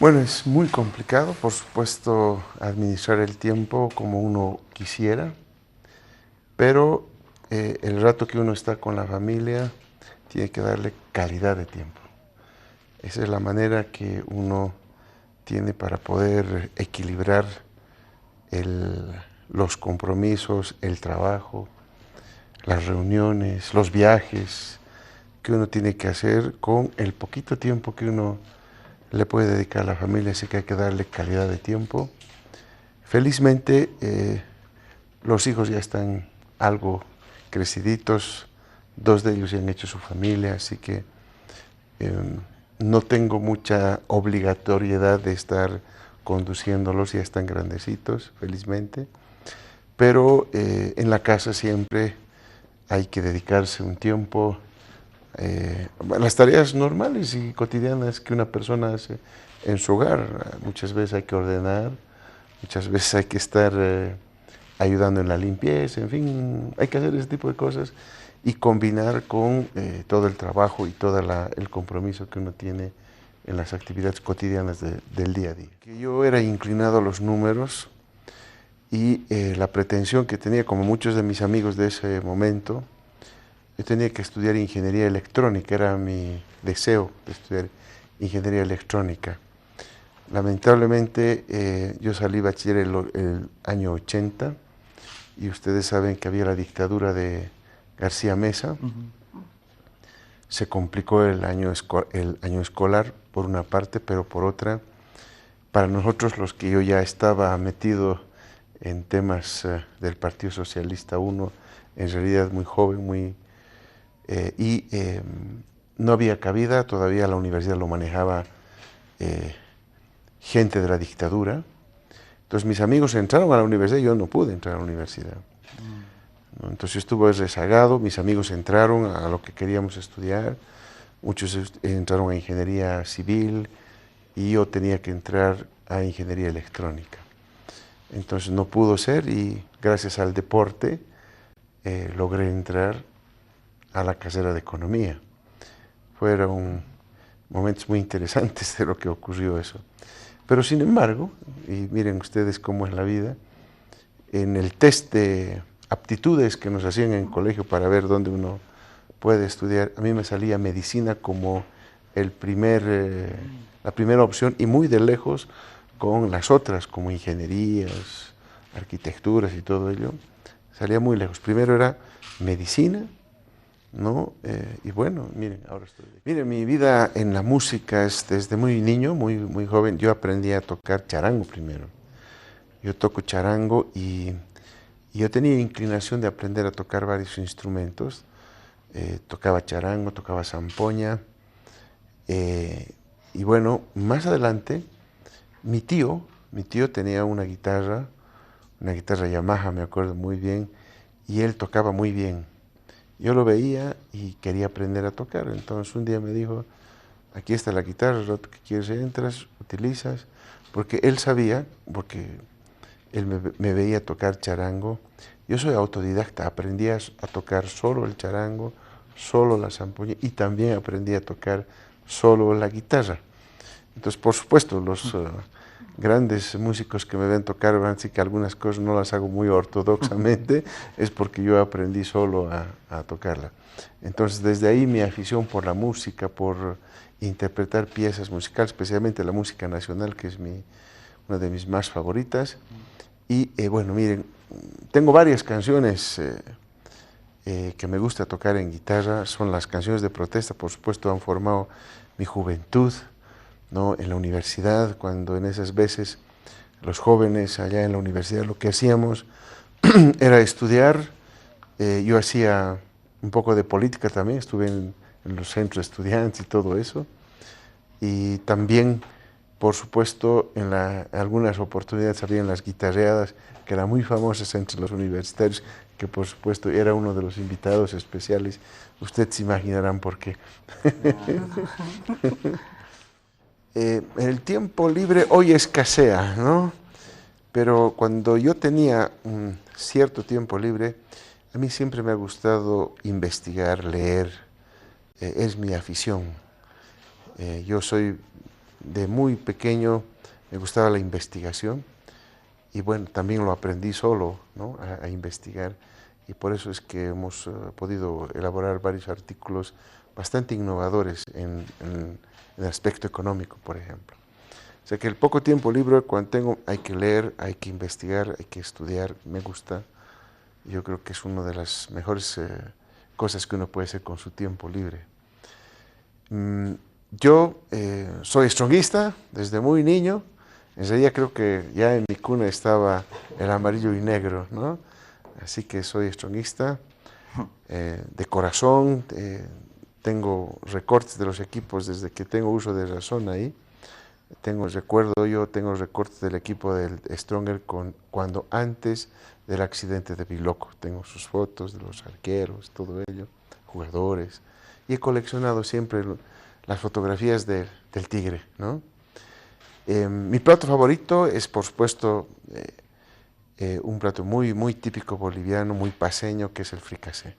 Bueno, es muy complicado, por supuesto, administrar el tiempo como uno quisiera, pero el rato que uno está con la familia tiene que darle calidad de tiempo. Esa es la manera que uno tiene para poder equilibrar el- los compromisos, el trabajo, las reuniones, los viajes que uno tiene que hacer con el poquito tiempo que uno le puede dedicar a la familia, así que hay que darle calidad de tiempo. Felizmente, los hijos ya están algo creciditos, dos de ellos ya han hecho su familia, así que eh, no tengo mucha obligatoriedad de estar conduciéndolos, ya están grandecitos, felizmente, pero en la casa siempre hay que dedicarse un tiempo a las tareas normales y cotidianas que una persona hace en su hogar. Muchas veces hay que ordenar, muchas veces hay que estar ayudando en la limpieza, en fin, hay que hacer ese tipo de cosas y combinar con todo el trabajo y todo el compromiso que uno tiene en las actividades cotidianas del día a día. Que yo era inclinado a los números y la pretensión que tenía, como muchos de mis amigos de ese momento, yo tenía que estudiar ingeniería electrónica, era mi deseo de estudiar ingeniería electrónica. Lamentablemente yo salí bachiller el año 80 y ustedes saben que había la dictadura de García Mesa. Ujú. Se complicó el año escolar por una parte, pero por otra, para nosotros los que yo ya estaba metido en temas del Partido Socialista uno, en realidad muy joven, y no había cabida, todavía la universidad lo manejaba eh, gente de la dictadura. Entonces mis amigos entraron a la universidad y yo no pude entrar a la universidad. Mm. ¿No? Entonces yo estuve rezagado, mis amigos entraron a lo que queríamos estudiar, muchos entraron a ingeniería civil y yo tenía que entrar a ingeniería electrónica. Entonces no pudo ser y gracias al deporte logré entrar a la carrera de economía. Fueron momentos muy interesantes de lo que ocurrió eso. Pero sin embargo, y miren ustedes cómo es la vida, en el test de aptitudes que nos hacían en el colegio para ver dónde uno puede estudiar, a mí me salía medicina como Mm. la primera opción y muy de lejos con las otras, como ingenierías, arquitecturas y todo ello, salía muy lejos. Primero era medicina, ¿no? Y bueno, miren, ahora estoy. Miren, mi vida en la música es desde muy niño, muy joven. Yo aprendí a tocar charango primero. Yo toco charango y yo tenía inclinación de aprender a tocar varios instrumentos. Tocaba charango, tocaba zampoña. eh, y bueno, más adelante, mi tío tenía una guitarra Yamaha, me acuerdo muy bien, y él tocaba muy bien. Yo lo veía y quería aprender a tocar. Entonces un día me dijo, aquí está la guitarra, el rato que quieres entras, utilizas, porque él sabía, porque él me veía tocar charango. Yo soy autodidacta, aprendí a tocar solo el charango, solo la zampoña y también aprendí a tocar solo la guitarra. Entonces, por supuesto, los grandes músicos que me ven tocar van a decir que algunas cosas no las hago muy ortodoxamente, es porque yo aprendí solo a tocarla. Entonces, desde ahí mi afición por la música, por interpretar piezas musicales, especialmente la música nacional, que es una de mis más favoritas. Y bueno, miren, tengo varias canciones que me gusta tocar en guitarra, son las canciones de protesta, por supuesto, han formado mi juventud, ¿no? En la universidad, cuando en esas veces los jóvenes allá en la universidad lo que hacíamos era estudiar. Yo hacía un poco de política también, estuve en los centros de estudiantes y todo eso. Y también, por supuesto, algunas oportunidades había en las guitarreadas, que eran muy famosas entre los universitarios, que por supuesto era uno de los invitados especiales. Ustedes se imaginarán por qué. Claro. El tiempo libre hoy escasea, ¿no? Pero cuando yo tenía un cierto tiempo libre, a mí siempre me ha gustado investigar, leer, es mi afición. Yo soy de muy pequeño me gustaba la investigación y bueno, también lo aprendí solo, ¿no? A investigar, y por eso es que hemos podido elaborar varios artículos bastante innovadores en el aspecto económico, por ejemplo. O sea que el poco tiempo libre cuando tengo hay que leer, hay que investigar, hay que estudiar, me gusta. Yo creo que es una de las mejores cosas que uno puede hacer con su tiempo libre. Yo soy stronguista desde muy niño. En realidad creo que ya en mi cuna estaba el amarillo y negro, ¿no? Así que soy stronguista de corazón. Tengo recortes de los equipos desde que tengo uso de razón ahí. Tengo recortes del equipo del Stronger cuando antes del accidente de Biloco. Tengo sus fotos de los arqueros, todo ello, jugadores. Y he coleccionado siempre las fotografías del Tigre, ¿no? Mi plato favorito es, por supuesto, un plato muy, muy típico boliviano, muy paceño, que es el fricasé.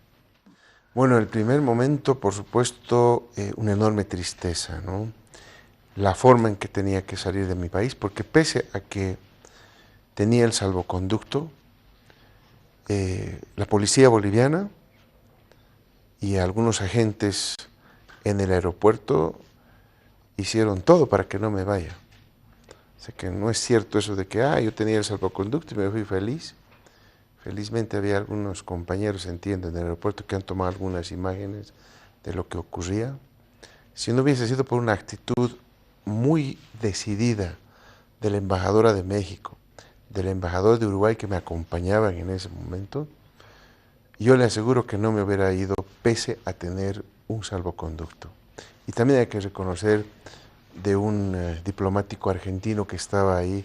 Bueno, el primer momento, por supuesto, una enorme tristeza, ¿no? La forma en que tenía que salir de mi país, porque pese a que tenía el salvoconducto, la policía boliviana y algunos agentes en el aeropuerto hicieron todo para que no me vaya. O sea que no es cierto eso de que yo tenía el salvoconducto y me fui feliz. Felizmente había algunos compañeros, entiendo, en el aeropuerto que han tomado algunas imágenes de lo que ocurría. Si no hubiese sido por una actitud muy decidida de la embajadora de México, del embajador de Uruguay que me acompañaban en ese momento, yo le aseguro que no me hubiera ido pese a tener un salvoconducto. Y también hay que reconocer de un diplomático argentino que estaba ahí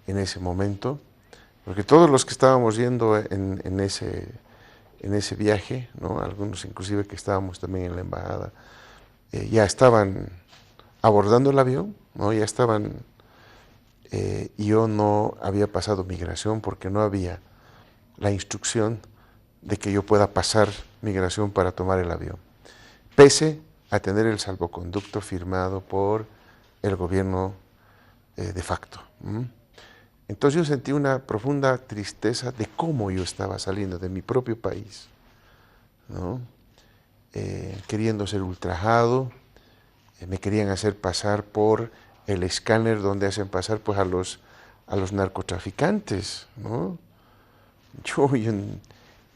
en ese momento, porque todos los que estábamos yendo en ese viaje, ¿no? Algunos inclusive que estábamos también en la embajada, ya estaban abordando el avión, ¿no? Ya estaban, yo no había pasado migración porque no había la instrucción de que yo pueda pasar migración para tomar el avión, pese a tener el salvoconducto firmado por el gobierno de facto. Entonces yo sentí una profunda tristeza de cómo yo estaba saliendo de mi propio país, ¿no? Queriendo ser ultrajado, me querían hacer pasar por el escáner donde hacen pasar pues a los narcotraficantes, ¿no? Yo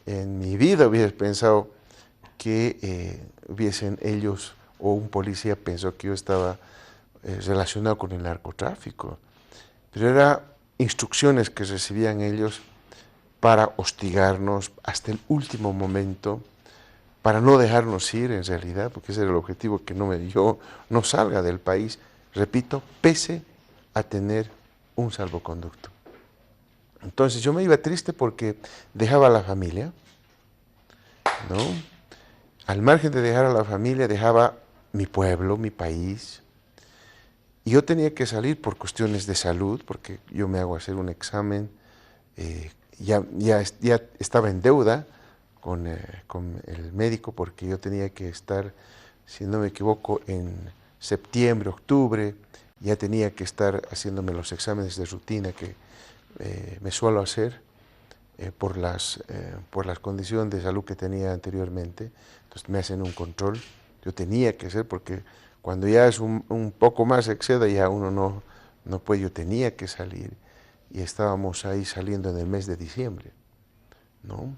en mi vida hubiera pensado que hubiesen ellos o un policía pensó que yo estaba relacionado con el narcotráfico, pero eran instrucciones que recibían ellos para hostigarnos hasta el último momento, para no dejarnos ir en realidad, porque ese era el objetivo, que yo no salga del país, repito, pese a tener un salvoconducto. Entonces yo me iba triste porque dejaba a la familia, ¿no? Al margen de dejar a la familia, dejaba mi pueblo, mi país, y yo tenía que salir por cuestiones de salud, porque yo me hago hacer un examen, ya estaba en deuda con el médico, porque yo tenía que estar, si no me equivoco, en septiembre, octubre, ya tenía que estar haciéndome los exámenes de rutina que me suelo hacer por las condiciones de salud que tenía anteriormente. Entonces me hacen un control, yo tenía que hacer, porque cuando ya es un poco más exceda, ya uno no puede, yo tenía que salir, y estábamos ahí saliendo en el mes de diciembre, ¿no?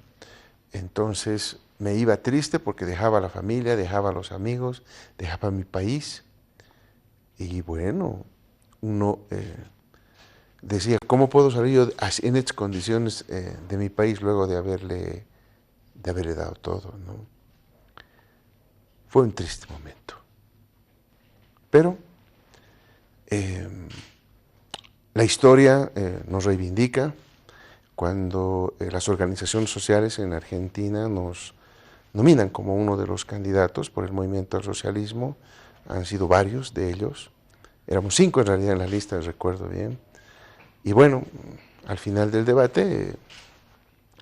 Entonces me iba triste porque dejaba a la familia, dejaba a los amigos, dejaba mi país, y bueno, uno decía, ¿cómo puedo salir yo en estas condiciones de mi país luego de haberle dado todo, ¿no? Fue un triste momento. Pero la historia nos reivindica cuando las organizaciones sociales en Argentina nos nominan como uno de los candidatos por el movimiento al socialismo. Han sido varios de ellos. Éramos 5 en realidad en la lista, recuerdo bien. Y bueno, al final del debate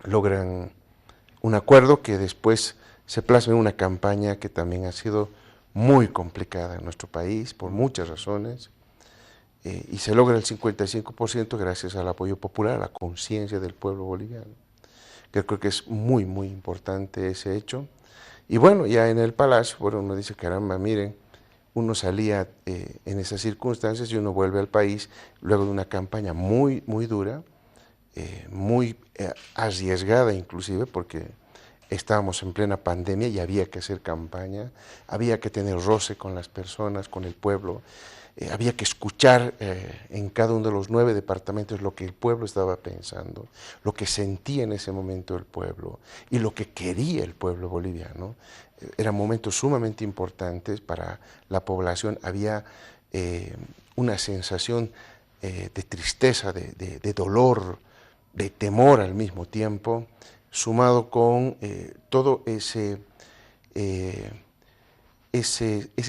logran un acuerdo que después se plasma en una campaña que también ha sido muy complicada en nuestro país por muchas razones. y se logra el 55% gracias al apoyo popular, a la conciencia del pueblo boliviano. Yo creo que es muy, muy importante ese hecho. Y bueno, ya en el Palacio, bueno, uno dice, caramba, miren, uno salía en esas circunstancias y uno vuelve al país luego de una campaña muy, muy dura, muy arriesgada inclusive, porque estábamos en plena pandemia y había que hacer campaña, había que tener roce con las personas, con el pueblo, había que escuchar en cada uno de los 9 departamentos lo que el pueblo estaba pensando, lo que sentía en ese momento el pueblo y lo que quería el pueblo boliviano. Eran momentos sumamente importantes para la población, había una sensación de tristeza, de dolor, de temor al mismo tiempo, sumado con todo ese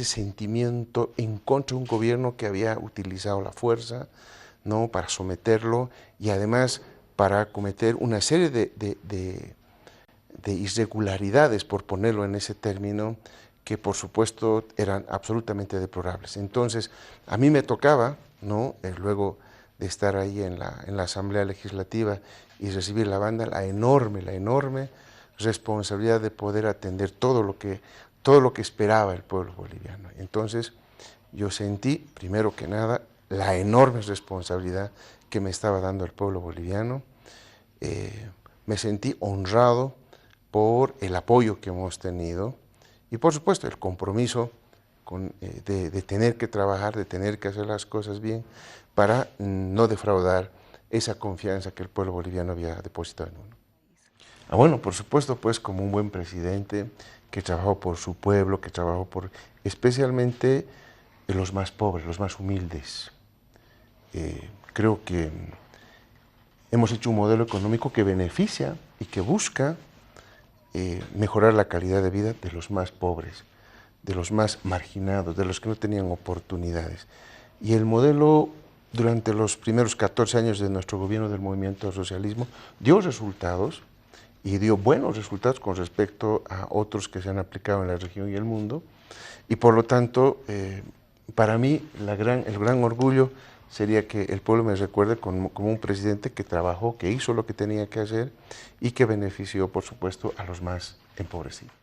sentimiento en contra de un gobierno que había utilizado la fuerza, ¿no?, para someterlo y además para cometer una serie de irregularidades, por ponerlo en ese término, que por supuesto eran absolutamente deplorables. Entonces, a mí me tocaba, ¿no?, luego de estar ahí en la Asamblea Legislativa y recibir la banda, la enorme responsabilidad de poder atender todo lo que esperaba el pueblo boliviano. Entonces, yo sentí, primero que nada, la enorme responsabilidad que me estaba dando el pueblo boliviano. Me sentí honrado por el apoyo que hemos tenido y por supuesto el compromiso de tener que trabajar, de tener que hacer las cosas bien para no defraudar esa confianza que el pueblo boliviano había depositado en uno. Bueno, por supuesto, pues como un buen presidente que trabajó por su pueblo, que trabajó por especialmente los más pobres, los más humildes. Creo que hemos hecho un modelo económico que beneficia y que busca mejorar la calidad de vida de los más pobres, de los más marginados, de los que no tenían oportunidades. Y el modelo, durante los primeros 14 años de nuestro gobierno del movimiento al socialismo, dio resultados y dio buenos resultados con respecto a otros que se han aplicado en la región y el mundo. Y por lo tanto, para mí, el gran orgullo sería que el pueblo me recuerde como un presidente que trabajó, que hizo lo que tenía que hacer y que benefició, por supuesto, a los más empobrecidos.